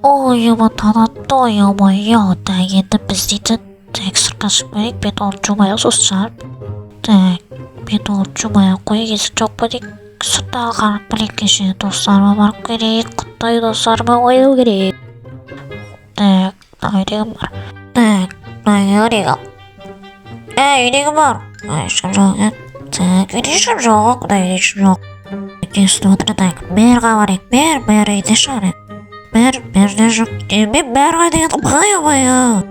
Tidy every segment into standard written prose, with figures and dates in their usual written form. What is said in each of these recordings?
Ойыма танатты ойымайо. Так, енді біз дейтін так сыртқа шығып көрейік. Бет алып жумайық сосын шығарып. Так, бет алып жумайық қойып есік жоқ па дейік. Сырттағы қарап білейік. Кеше достарыма барып керек. Құттай достарыма қою керек. Так, үйдегім бар. Так, үйдегім. Үйдегім бар. Ешкім жоқ. Так, үйде ешкім жоқ. Үйде ешкім жоқ. Кесіп отырды. Так, бәрға барайық. Бәр үйде шығар. Бәрде жоқ. Мен бәрі қайда кетіп қоймайо.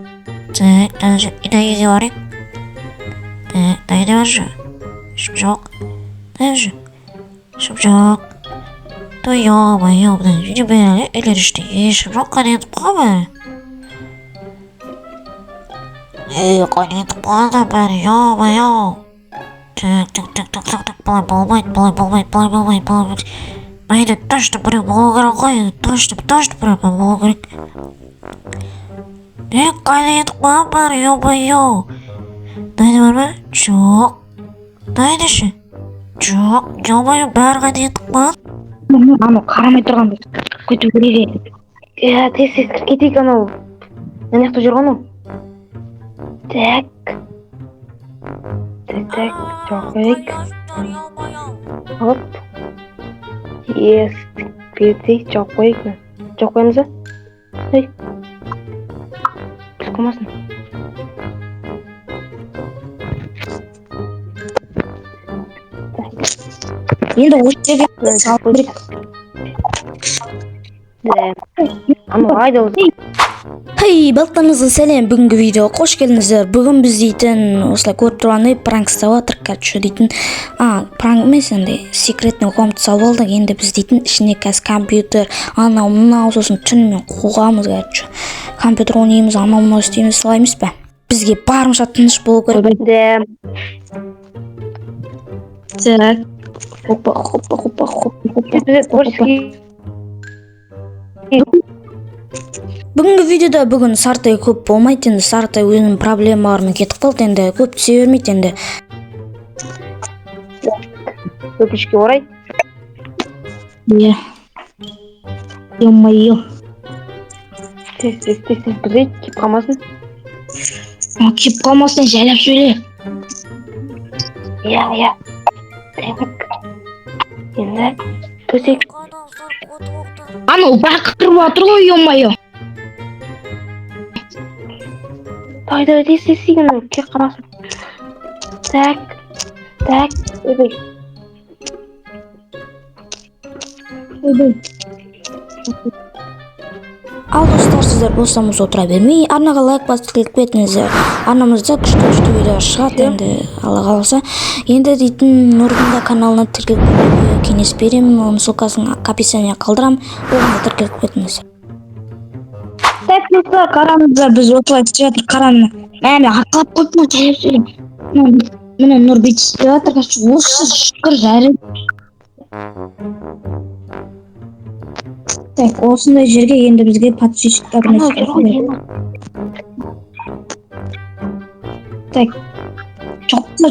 Так, үйге барайық. Так, үйде бар жа. Ешкім жоқ. Ешкім жоқ. Ойо-ойо, үйде бәрі үйлер іште ешкім жоқ. Қайда кетіп қоймай. Қайда кетіп қойды бәрі, ойо-ойо. Так, болмайды. Айда точно біреу болу керек қой, точно біреу болу керек. Қайда кетіп қойған бәрі, ойо-ойо. Найда бар ма? Жоқ. Найда ше? Жоқ, ойо-ойо, бәрі қайда кетіп қойған? Анау қарамай тұрғанды көту керек. Тез кетейік анау. Мына жақта жүр ғой анау. Так, жоқ керек. Хоп. Кетейік, жоқ қойық. Жоқ қойыңыз ба? Ой. Біз қылмасын. Енді осы жерге салып керек. Анау айдалды. Хей, балтамызға сәлем, бүгінгі видеоға қош келдіңіздер. Бүгін біз дейтін осылай көріп тұрғандай пранк істеп жатырмық, короче дейтін. Пранк емес енді, секретный комната салып алдық. Енді біз дейтін ішіне қазір компьютер, анау мынау сосын түнімен қуғамыз, короче. Компьютер ойнаймыз, анау мынау істейміз, солай емес пе? Бізге барынша тыныш болу керек. Так. Бүгінгі видеода бүгін Сартай көп болмайды, енді Сартай өзінің проблемаларымен кетіп қалды, енді көп түсе бермейді енді. Өкінішке орай. Ё-моё. Тез бізейік, кеп қалмасын. Кеп қалмасын, жайлап сөйле. Иә. Так. Енді төсек. Анау бақырып отыр ғой, ё-моё. Тайда тез-тез кеп қалмасын. Так. Өбей. Ал достар, сіздер болсаңыз отыра бермей, арнаға лайк басып клик етіңіздер. Арнамызда күшті видео шығады енді, Алла қаласа. Енді дейтін Нұрдың каналына тіркеліп кеңес беремін, оның ссылкасын описание қалдырам, оған тіркеліп кетіңіздер. Так, қараңыздар, біз осылай істеп жатыр, қараңыз. Мәне арқалап қойып жайлап сөйлеймін. Міне Нұр бүйтіп істеп жатыр, осы шүкір жарайды. Так, осындай жерге енді бізге подписчиктар керек. Так, жоқта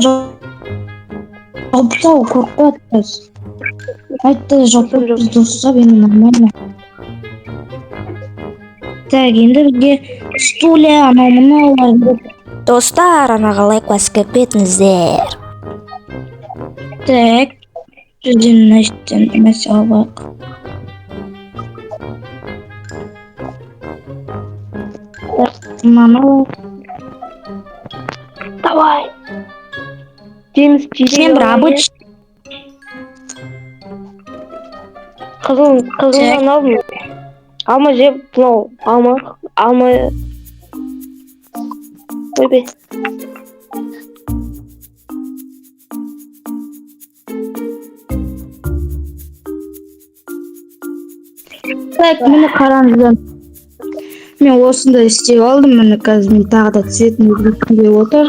қорқып жатырмыз. Айтты жоқта біз досызап енді нормально. Так, енді бізге стулья, анау мынаулар. Достар, анаға лайк басып кетіңіздер. Так, жүзден нәрсеттен мәселе бақ. Мама. Давай. Джеймс, Сен бір обычный. Қызылдан алдым. Алма жеп, мынау алма. Ойбай. Так, мені қараңыздар. Мен осындай істеп алдым, мені қазір мен тағы да цветный өзгерткім отыр.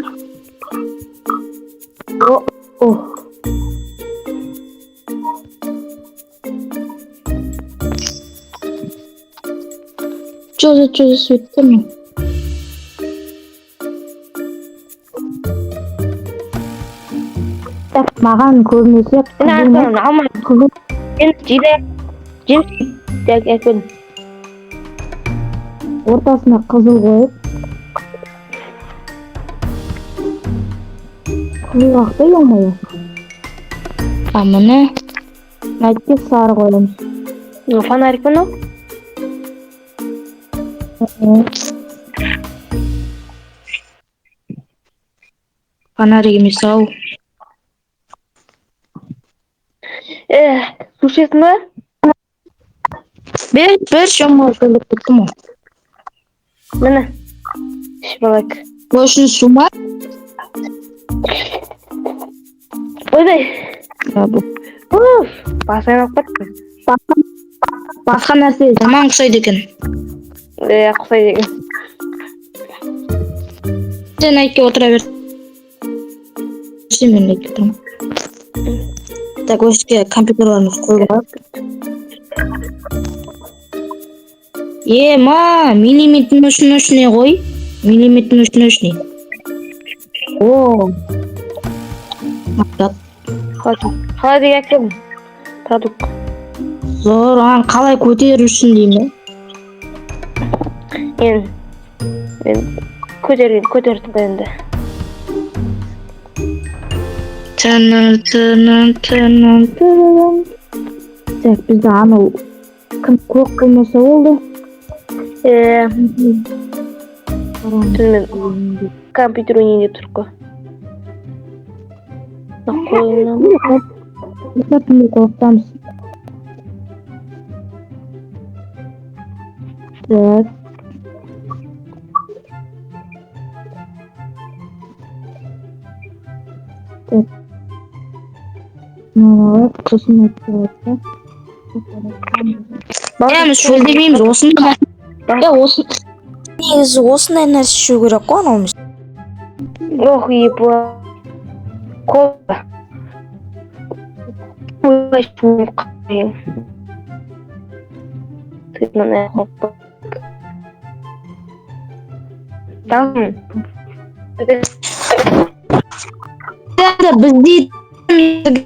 Что за цветами? Так, Маған көбінесе Мен артынан алмай. Мен жеміс әкелдім. ортасына қызыл қойып қызылақты алмай. А міне мәтте сары қоямыз. Фонарик мынау. Фонарик емес ау. Су ішесің ба? Бір шамал көлік тұттым ол. Міне. Ішіп алайық. Бұл үшін су ма? Ойбай. Бұл Басы айналып кетті. басқа нәрсе жаман ұқсайды екен. Құсайды екен. Сен айтке отыра бер. Мен айтке отырамын. Так, өшке компьютерларымыз қойылған. Ма, миллиметр ночной ғой. Миллиметр ночной. О. Мақтап. Қалай деген әкелдім? Продукт. Зор, қалай көтеру үшін деймін. Мен көтердім енді. Тынын. Так, бізді анау кім көк қылмаса болды. Түнімен компьютер ойнейінде тұрып қой. Қойынам. Түнде қорықтамыз. Так. Сосын айтты. Біз шөлдемейміз, осында. Осы. негізі осындай нәрсе ішу керек қой анауымыз. Ох, ебо. Қолда. Ойбай, шуым қайын. Ты мына қоқпа. Дағын. Бізде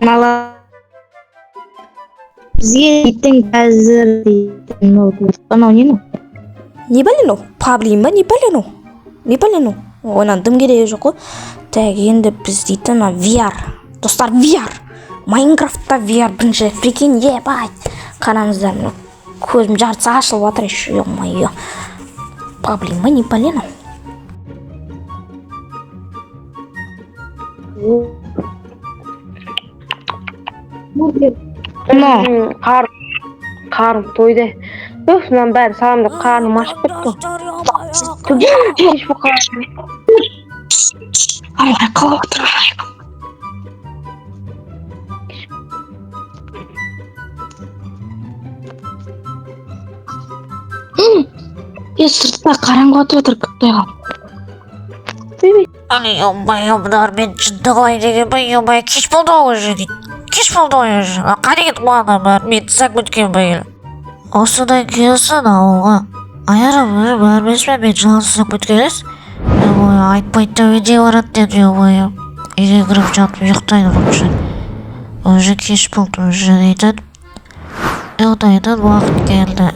мала. Бізге дейтін қазір дейтін анау нені? Не білін о? Паблин ба? Не білін о? Не білін о? Онан дым керегі жоқ қой. Так, енді біз дейтін VR. Достар, VR. Майнкрафтта VR бірінші. Прикинь, ебай. Қараңыздар, көзім жартысы ашылып жатыр еще. Ё-моё. Паблин ба? Не білін о? Қарым тойды. Өх, мынан бәрі сағымда қарным ашып кетті. Кеш бұл қарым. Ай, қалап отырайық. Сыртта қараңғы атып отыр құттайға. Омар, мен жынды қалай деген ба, омар, кеш болды ғой уже дейді. Кеш болды ғой уже. Қане кетіп қуанам бар, мен тізак өткен ба ел. Осыдан келсін ауылға. Айарым бәрмес пе, мен жалсызып өткенес. Айтпайды да өйде барады деді, омар. Үйге кіріп жатып ұйықтайды вообще. Уже кеш болды, уже дейтін. Ұйықтайтын уақыт келді.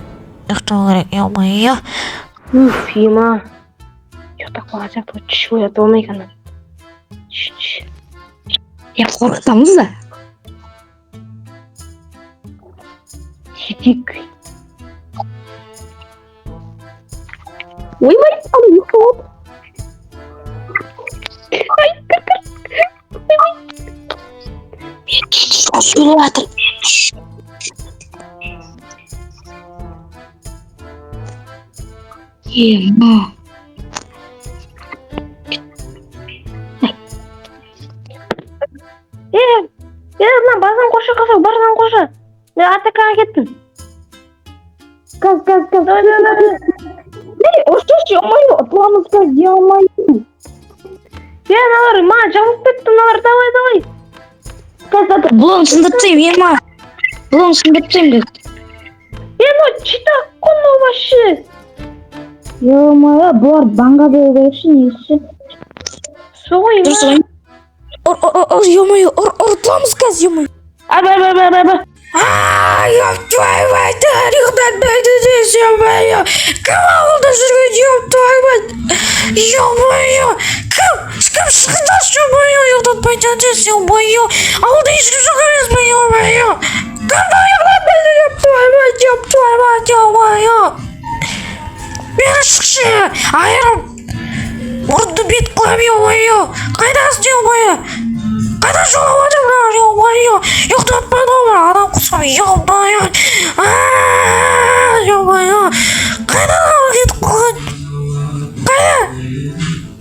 Ұйықтау керек, омар. Уф, ема. Ұйықтап қалған сияқты ғой, оятып алмай қана. Қорқытамыз да. Жетек. Ойбай, ана ұйықтап. Сөйлеп жатыр. Ема. Мына басын қоша қаса, барынан қоша. Мен атакаға кеттім. Газ. Ошошы, омай, планымызға де алмайын. Аналар, ма, жауып кетті, аналар, давай. Газ, блон сындыртсайым, ема. Блон сындыртсайым, газ. Ну, чита, қону башы. Ема, бұлар банға бөлгеші, неші. Соғай, ма. Ё-моё, ұртыламыз қазір, ё-моё. Ёп твою мать, ұйықтатпайды дейсіз, ё-моё. Кім ауылда жүрген, ёп твою мать. Ё-моё, кім шықырдас, ё-моё, ұйықтатпайды дейсіз, ё-моё. Ауылда ешкім жоқ емес пе, ё-моё. Кімді ұйықтатпайды, ёп твою мать, ё-моё. Бері шықшы, айырым. Ұрды бет қылам, ё-моё. Қайдасың, ё-моё. Қайда жолап отырмын, ё-моё. Ұйықтатпайды ғой, адам құсам, ё-моё. Ё-моё. Қайда кетіп қалған? Қайда?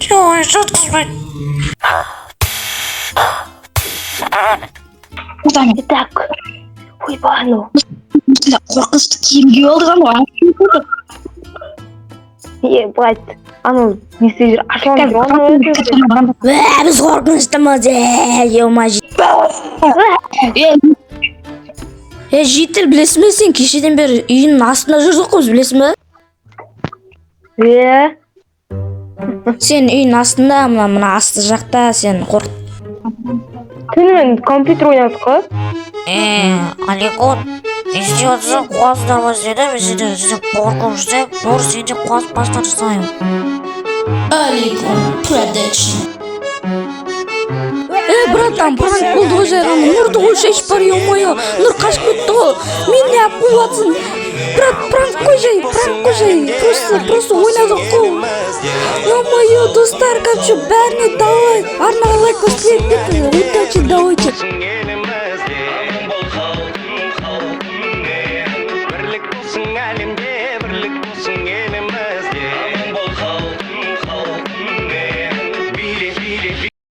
Ё-моё, жатқызбайды. Так. Ойбану. Қорқынышты киім киіп алдырған ғой. Ебать. Аны несе жүр ашуан жүр. Біз қорқыныштымыз, ё-моё. Жетіл, білесің бе сен кешеден бері үйінің астында жүрдік қой, білесің бе? Сен үйінің астында, мына асты жақта сен қорқ. Түнімен компьютер ойнадық қой. Аликон, издеваться қуасындар ма сені, мен сені іздеп қорқып жүрсем, нұр сені қуасып бастар жасайым. Аликон Production. Братан, пранк болды ғой жайған, Нұрды ғой шешіп бар, ё-моё. Нұр қашып кетті ғой. Мен не ап қойватсың? Брат, пранк қой жай. Просто ойнадық қой. Ё-моё, достар, короче, бәріне давай. Арнаға лайк өстіріп кетті. Удачи, давайте.